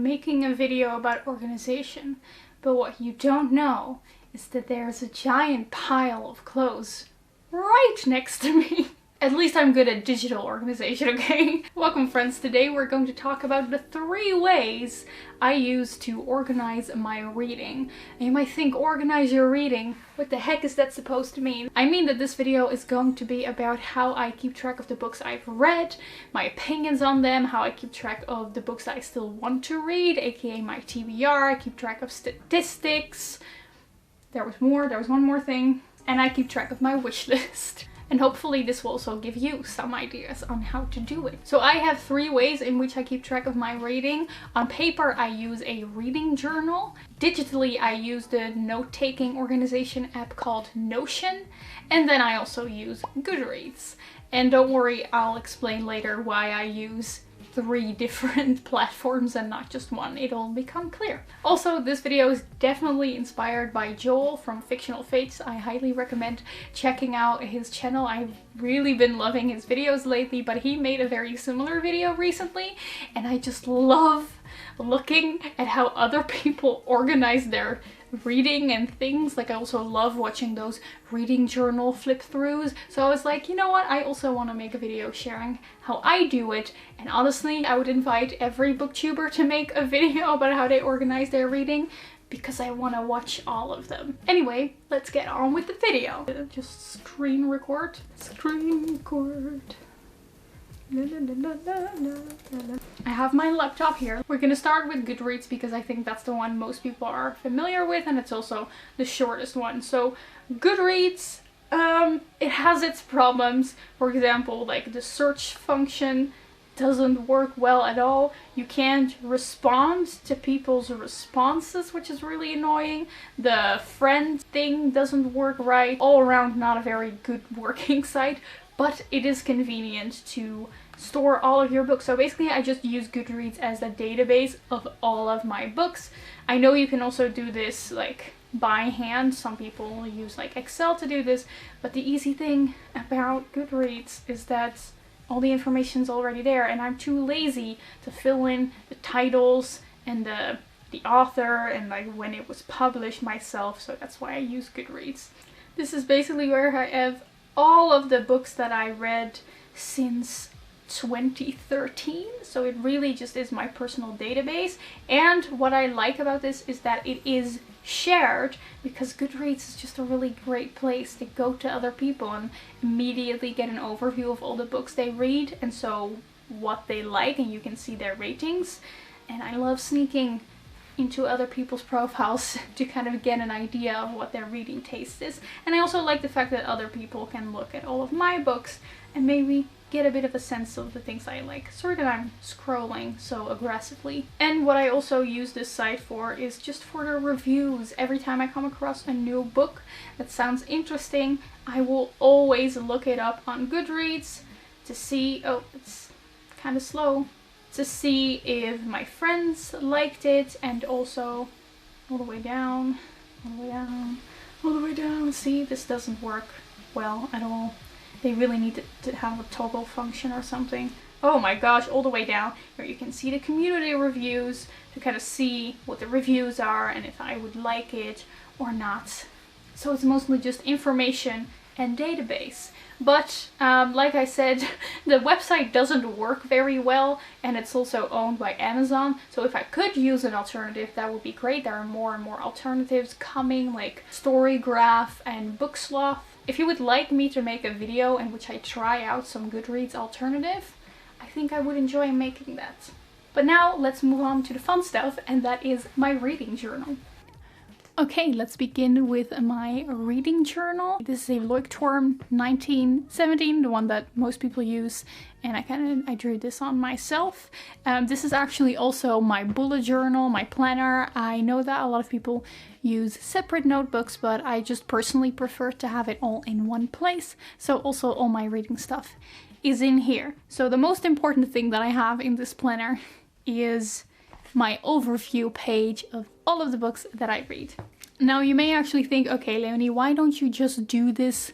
making a video about organization, but what you don't know is that there's a giant pile of clothes right next to me. At least I'm good at digital organization, okay? Welcome friends, today we're going to talk about the 3 ways I use to organize my reading. And you might think, organize your reading? What the heck is that supposed to mean? I mean that this video is going to be about how I keep track of the books I've read, my opinions on them, how I keep track of the books I still want to read, aka my TBR, I keep track of statistics. There was one more thing. And I keep track of my wish list. And hopefully this will also give you some ideas on how to do it. So I have 3 ways in which I keep track of my reading. On paper, I use a reading journal. Digitally, I use the note-taking organization app called Notion. And then I also use Goodreads. And don't worry, I'll explain later why I use 3 different platforms and not just one. It'll become clear. Also, this video is definitely inspired by Joel from Fictional Fates. I highly recommend checking out his channel. I've really been loving his videos lately, but he made a very similar video recently, and I just love looking at how other people organize their reading and things. Like, I also love watching those reading journal flip throughs. So I was like, you know what, I also want to make a video sharing how I do it. And honestly, I would invite every booktuber to make a video about how they organize their reading, because I want to watch all of them. Anyway, let's get on with the video. Just screen record. I have my laptop here. We're gonna start with Goodreads because I think that's the one most people are familiar with, and it's also the shortest one. So Goodreads, it has its problems. For example, like the search function doesn't work well at all. You can't respond to people's responses, which is really annoying. The friend thing doesn't work right. All around, not a very good working site. But it is convenient to store all of your books. So basically I just use Goodreads as a database of all of my books. I know you can also do this like by hand. Some people use like Excel to do this, but the easy thing about Goodreads is that all the information's already there, and I'm too lazy to fill in the titles and the author and like when it was published myself, so that's why I use Goodreads. This is basically where I have all of the books that I read since 2013, so it really just is my personal database. And what I like about this is that it is shared, because Goodreads is just a really great place to go to other people and immediately get an overview of all the books they read, and so what they like, and you can see their ratings. And I love sneaking into other people's profiles to kind of get an idea of what their reading taste is. And I also like the fact that other people can look at all of my books and maybe get a bit of a sense of the things I like. Sorry that I'm scrolling so aggressively. And what I also use this site for is just for the reviews. Every time I come across a new book that sounds interesting, I will always look it up on Goodreads to see, oh, it's kind of slow, to see if my friends liked it, and also all the way down, see, this doesn't work well at all. They really need to have a toggle function or something. Oh my gosh, all the way down here you can see the community reviews to kind of see what the reviews are and if I would like it or not. So it's mostly just information and database. But like I said, the website doesn't work very well, and it's also owned by Amazon. So if I could use an alternative, that would be great. There are more and more alternatives coming, like Storygraph and Booksloth. If you would like me to make a video in which I try out some Goodreads alternative, I think I would enjoy making that. But now let's move on to the fun stuff, and that is my reading journal. Okay, let's begin with my reading journal. This is a Leuchtturm 1917, the one that most people use, and I drew this on myself. This is actually also my bullet journal, my planner. I know that a lot of people use separate notebooks, but I just personally prefer to have it all in one place. So also all my reading stuff is in here. So the most important thing that I have in this planner is my overview page of all of the books that I read. Now you may actually think, okay Leonie, why don't you just do this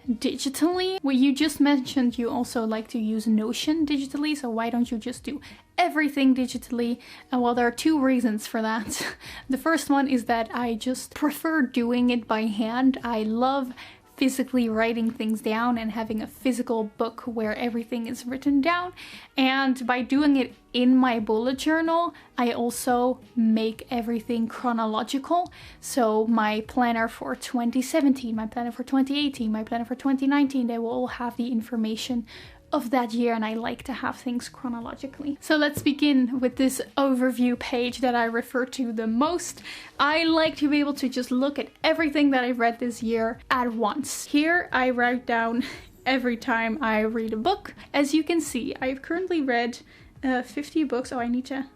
digitally. Well, you just mentioned you also like to use Notion digitally, so why don't you just do everything digitally? And well, there are two reasons for that. The first one is that I just prefer doing it by hand. I love physically writing things down and having a physical book where everything is written down. And by doing it in my bullet journal, I also make everything chronological. So my planner for 2017, my planner for 2018, my planner for 2019, they will all have the information of that year, and I like to have things chronologically. So let's begin with this overview page that I refer to the most. I like to be able to just look at everything that I've read this year at once. Here I write down every time I read a book. As you can see, I've currently read 50 books. Oh, I need to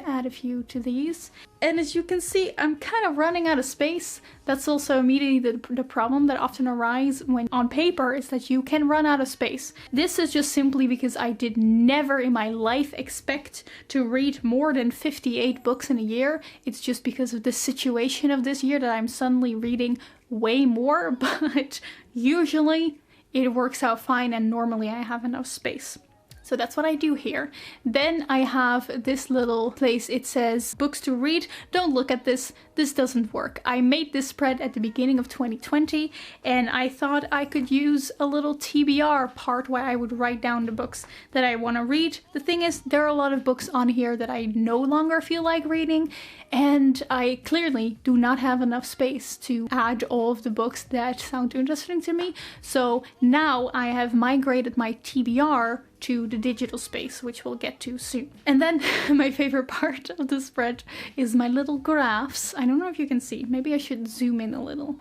add a few to these. And as you can see, I'm kind of running out of space. That's also immediately the problem that often arises when on paper, is that you can run out of space. This is just simply because I did never in my life expect to read more than 58 books in a year. It's just because of the situation of this year that I'm suddenly reading way more, but usually it works out fine and normally I have enough space. So that's what I do here. Then I have this little place. It says books to read. Don't look at this. This doesn't work. I made this spread at the beginning of 2020 and I thought I could use a little TBR part where I would write down the books that I want to read. The thing is, there are a lot of books on here that I no longer feel like reading, and I clearly do not have enough space to add all of the books that sound interesting to me. So now I have migrated my TBR to the digital space, which we'll get to soon. And then my favorite part of the spread is my little graphs. I don't know if you can see. Maybe I should zoom in a little.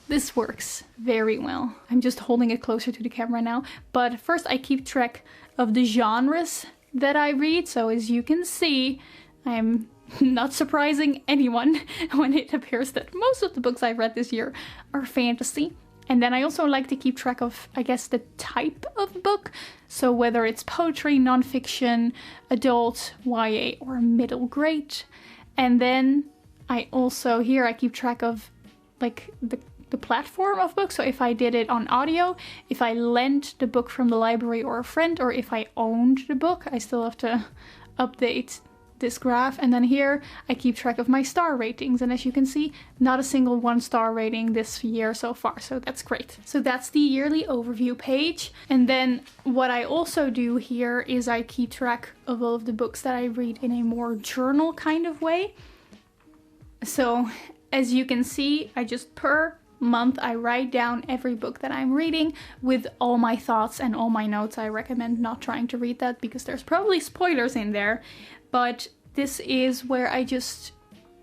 This works very well. I'm just holding it closer to the camera now. But first I keep track of the genres that I read. So as you can see, I'm not surprising anyone when it appears that most of the books I've read this year are fantasy. And then I also like to keep track of, I guess, the type of book. So whether it's poetry, nonfiction, adult, YA, or middle grade. And then I also, here I keep track of like the platform of books. So if I did it on audio, if I lent the book from the library or a friend, or if I owned the book, I still have to update this graph. And then here I keep track of my star ratings, and as you can see, not a single 1-star rating this year so far, so that's great. So that's the yearly overview page. And then what I also do here is I keep track of all of the books that I read in a more journal kind of way. So as you can see, I just per month I write down every book that I'm reading with all my thoughts and all my notes. I recommend not trying to read that because there's probably spoilers in there. But this is where I just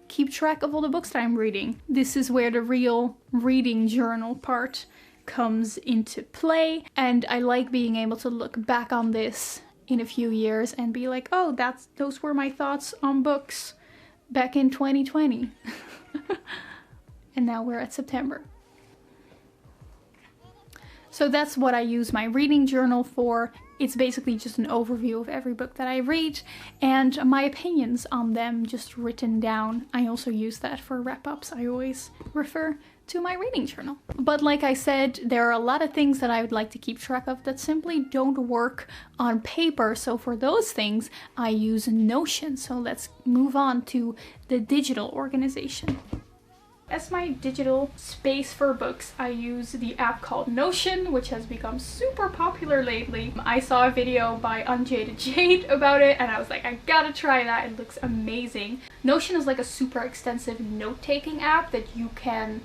keep track of all the books that I'm reading. This is where the real reading journal part comes into play. And I like being able to look back on this in a few years and be like, oh, those were my thoughts on books back in 2020. And now we're at September. So that's what I use my reading journal for. It's basically just an overview of every book that I read and my opinions on them just written down. I also use that for wrap-ups. I always refer to my reading journal. But like I said, there are a lot of things that I would like to keep track of that simply don't work on paper. So for those things, I use Notion. So let's move on to the digital organization. As my digital space for books, I use the app called Notion, which has become super popular lately. I saw a video by Unjaded Jade about it and I was like, I gotta try that. It looks amazing. Notion is like a super extensive note-taking app that you can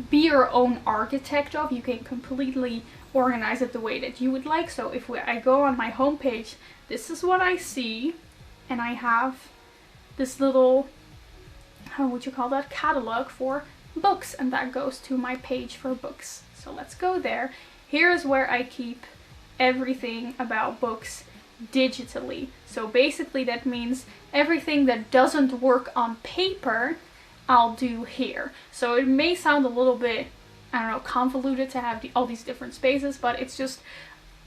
be your own architect of. You can completely organize it the way that you would like. So if I go on my homepage, this is what I see, and I have this little, how would you call that, catalog for books, and that goes to my page for books. So let's go there. Here's where I keep everything about books digitally. So basically that means everything that doesn't work on paper, I'll do here. So it may sound a little bit, I don't know, convoluted to have all these different spaces, but it's just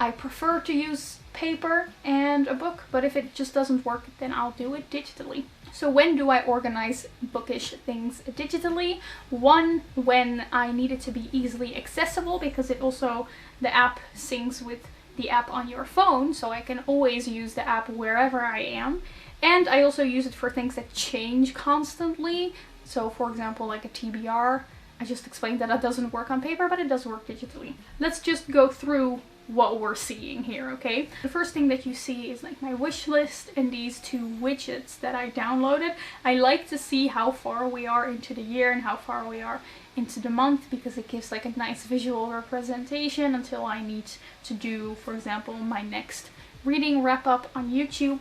I prefer to use paper and a book, but if it just doesn't work, then I'll do it digitally. So when do I organize bookish things digitally? One, when I need it to be easily accessible, because it also, the app syncs with the app on your phone, so I can always use the app wherever I am. And I also use it for things that change constantly. So for example, like a TBR. I just explained that that doesn't work on paper, but it does work digitally. Let's just go through what we're seeing here, okay? The first thing that you see is like my wish list and these two widgets that I downloaded. I like to see how far we are into the year and how far we are into the month, because it gives like a nice visual representation until I need to do, for example, my next reading wrap up on YouTube.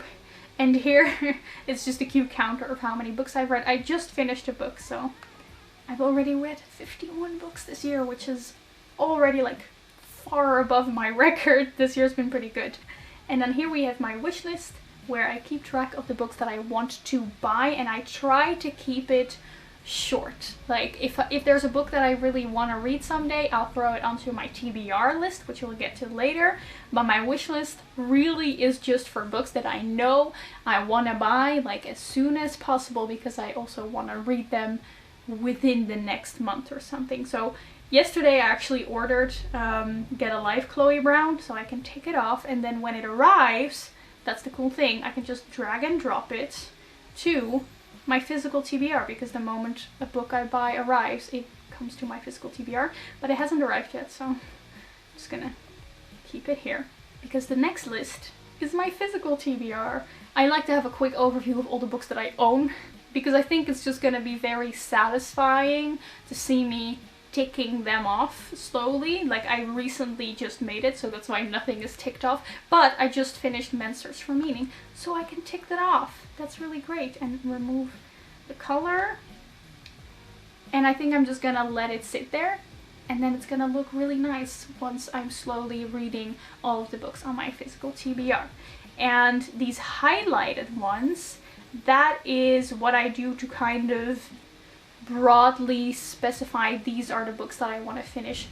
And here it's just a cute counter of how many books I've read. I just finished a book, so I've already read 51 books this year, which is already like far above my record. This year's been pretty good. And then here we have my wish list, where I keep track of the books that I want to buy, and I try to keep it short. Like if there's a book that I really want to read someday, I'll throw it onto my TBR list, which we'll get to later. But my wish list really is just for books that I know I want to buy like as soon as possible, because I also want to read them within the next month or something. So yesterday I actually ordered Get a Life Chloe Brown, so I can take it off, and then when it arrives, that's the cool thing, I can just drag and drop it to my physical TBR, because the moment a book I buy arrives, it comes to my physical TBR, but it hasn't arrived yet, so I'm just gonna keep it here, because the next list is my physical TBR. I like to have a quick overview of all the books that I own, because I think it's just gonna be very satisfying to see me ticking them off slowly. Like I recently just made it, so that's why nothing is ticked off, but I just finished Men's Search for Meaning, so I can tick that off. That's really great. And remove the color, and I think I'm just gonna let it sit there, and then it's gonna look really nice once I'm slowly reading all of the books on my physical TBR. And these highlighted ones, that is what I do to kind of broadly specify these are the books that I want to finish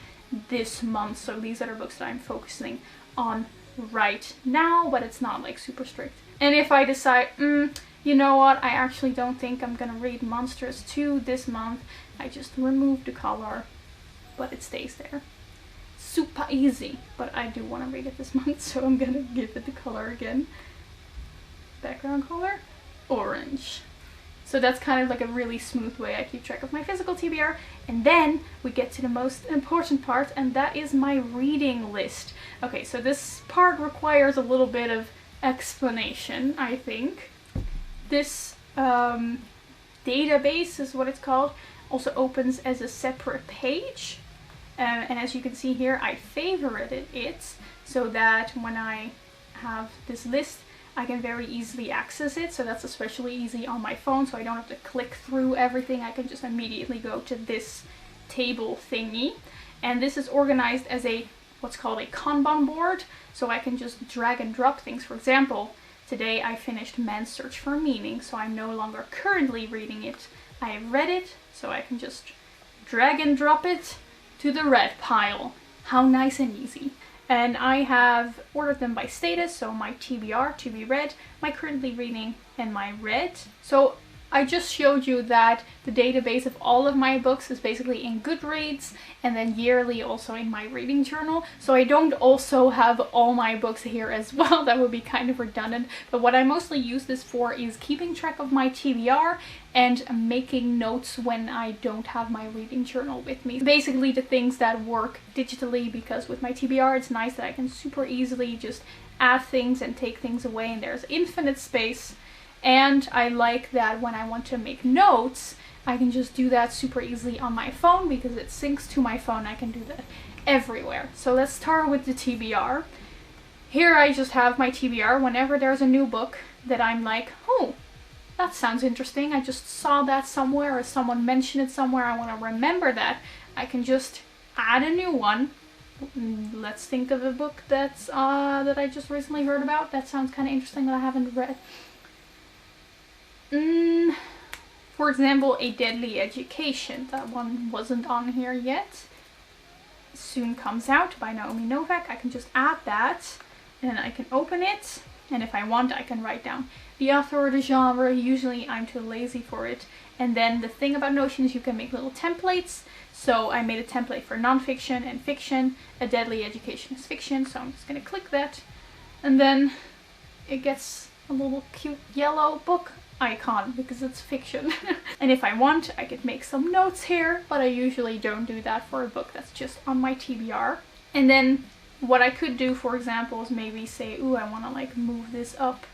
this month. So these are the books that I'm focusing on right now, but it's not like super strict. And if I decide, you know what, I actually don't think I'm gonna read Monsters 2 this month, I just remove the color, but it stays there. Super easy, but I do want to read it this month, so I'm gonna give it the color again. Background color, orange. So that's kind of like a really smooth way I keep track of my physical TBR. And then we get to the most important part, and that is my reading list. Okay, so this part requires a little bit of explanation, I think. This database is what it's called, also opens as a separate page. And as you can see here, I favorited it so that when I have this list, I can very easily access it. So that's especially easy on my phone, so I don't have to click through everything. I can just immediately go to this table thingy. And this is organized as a what's called a Kanban board, so I can just drag and drop things. For example, today I finished Men's Search for Meaning, so I'm no longer currently reading it. I have read it, so I can just drag and drop it to the read pile. How nice and easy. And I have ordered them by status, so my TBR, to be read, my currently reading, and my read. So I just showed you that the database of all of my books is basically in Goodreads, and then yearly also in my reading journal. So I don't also have all my books here as well. That would be kind of redundant. But what I mostly use this for is keeping track of my TBR and making notes when I don't have my reading journal with me. Basically the things that work digitally, because with my TBR it's nice that I can super easily just add things and take things away, and there's infinite space. And I like that when I want to make notes, I can just do that super easily on my phone, because it syncs to my phone. I can do that everywhere. So let's start with the TBR. Here I just have my TBR. Whenever there's a new book that I'm like, oh, that sounds interesting, I just saw that somewhere, or someone mentioned it somewhere, I want to remember that, I can just add a new one. Let's think of a book that's that I just recently heard about. That sounds kind of interesting that I haven't read. For example, A Deadly Education. That one wasn't on here yet. Soon Comes Out by Naomi Novik. I can just add that and I can open it. And if I want, I can write down the author or the genre. Usually I'm too lazy for it. And then the thing about Notion is you can make little templates. So I made a template for nonfiction and fiction. A Deadly Education is fiction, so I'm just gonna click that. And then it gets a little cute yellow book icon because it's fiction. And if I want, I could make some notes here, but I usually don't do that for a book that's just on my TBR. And then what I could do, for example, is maybe say, ooh, I want to like move this up.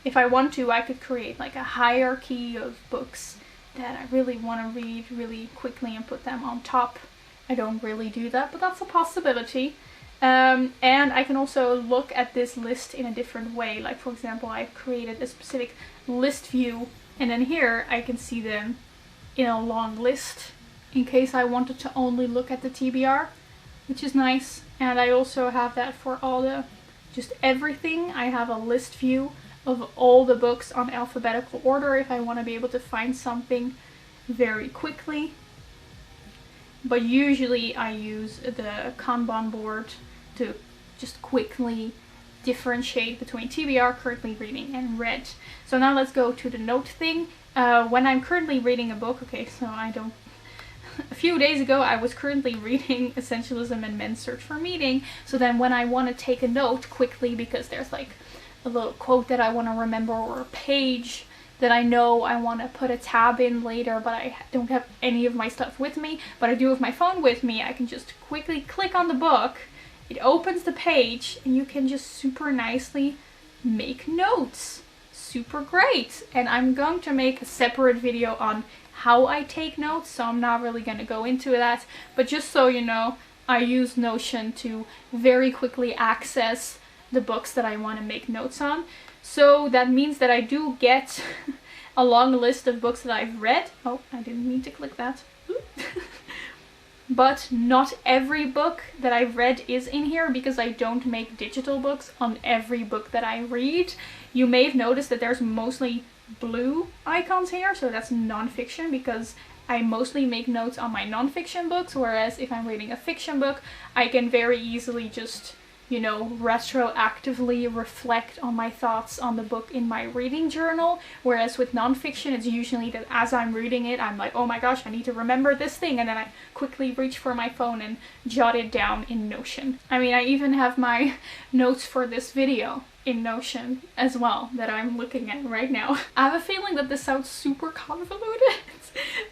If I want to, I could create like a hierarchy of books that I really want to read really quickly and put them on top. I don't really do that, but that's a possibility. And I can also look at this list in a different way. Like, for example, I've created a specific list view, and then here I can see them in a long list in case I wanted to only look at the TBR, which is nice. And I also have that for all the, just everything. I have a list view of all the books on alphabetical order if I want to be able to find something very quickly. But usually I use the Kanban board to just quickly differentiate between TBR, currently reading, and read. So now let's go to the note thing. When I'm currently reading a book, okay, so a few days ago I was currently reading Essentialism and Men's Search for Meaning. So then when I want to take a note quickly because there's like a little quote that I want to remember or a page that I know I want to put a tab in later, but I don't have any of my stuff with me, but I do have my phone with me, I can just quickly click on the book, it opens the page, and you can just super nicely make notes. Super great! And I'm going to make a separate video on how I take notes, so I'm not really going to go into that, but just so you know, I use Notion to very quickly access the books that I want to make notes on. So that means that I do get a long list of books that I've read. Oh, I didn't mean to click that. But not every book that I've read is in here because I don't make digital books on every book that I read. You may have noticed that there's mostly blue icons here, so that's nonfiction because I mostly make notes on my nonfiction books, whereas if I'm reading a fiction book, I can very easily just, you know, retroactively reflect on my thoughts on the book in my reading journal. Whereas with nonfiction, it's usually that as I'm reading it, I'm like, oh my gosh, I need to remember this thing. And then I quickly reach for my phone and jot it down in Notion. I mean, I even have my notes for this video in Notion as well that I'm looking at right now. I have a feeling that this sounds super convoluted,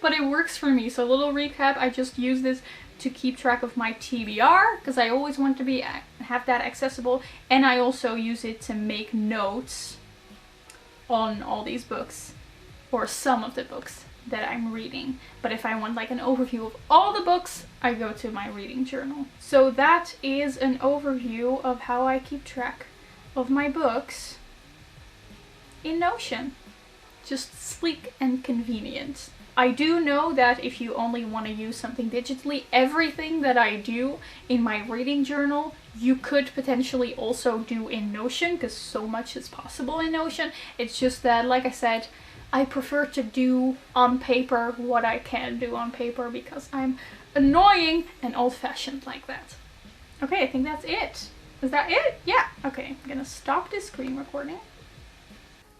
but it works for me. So a little recap, I just use this to keep track of my TBR because I always want to have that accessible, and I also use it to make notes on all these books or some of the books that I'm reading. But if I want like an overview of all the books, I go to my reading journal. So that is an overview of how I keep track of my books in Notion. Just sleek and convenient. I do know that if you only want to use something digitally, everything that I do in my reading journal, you could potentially also do in Notion because so much is possible in Notion. It's just that, like I said, I prefer to do on paper what I can do on paper because I'm annoying and old-fashioned like that. Okay, I think that's it. Is that it? Yeah. Okay, I'm gonna stop this screen recording.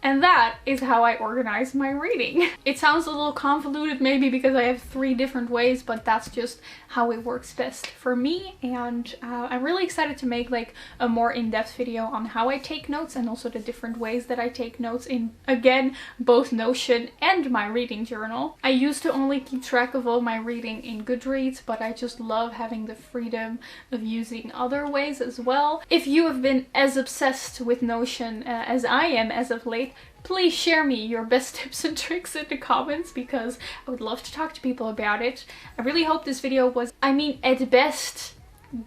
And that is how I organize my reading. It sounds a little convoluted maybe because I have 3 different ways, but that's just how it works best for me. And I'm really excited to make like a more in-depth video on how I take notes and also the different ways that I take notes in, again, both Notion and my reading journal. I used to only keep track of all my reading in Goodreads, but I just love having the freedom of using other ways as well. If you have been as obsessed with Notion as I am as of late, please share me your best tips and tricks in the comments because I would love to talk to people about it. I really hope this video was, I mean, at best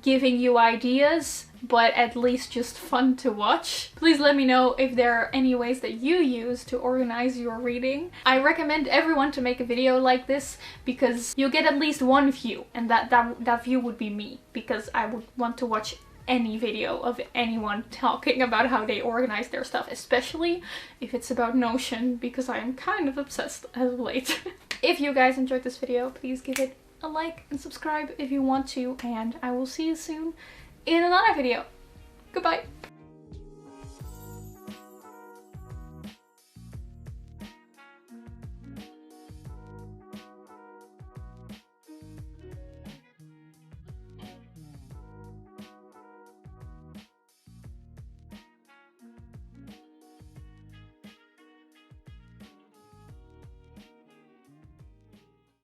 giving you ideas, but at least just fun to watch. Please let me know if there are any ways that you use to organize your reading. I recommend everyone to make a video like this because you'll get at least one view, and that view would be me because I would want to watch any video of anyone talking about how they organize their stuff, especially if it's about Notion because I am kind of obsessed as of late. If you guys enjoyed this video, please give it a like and subscribe if you want to, and I will see you soon in another video. Goodbye!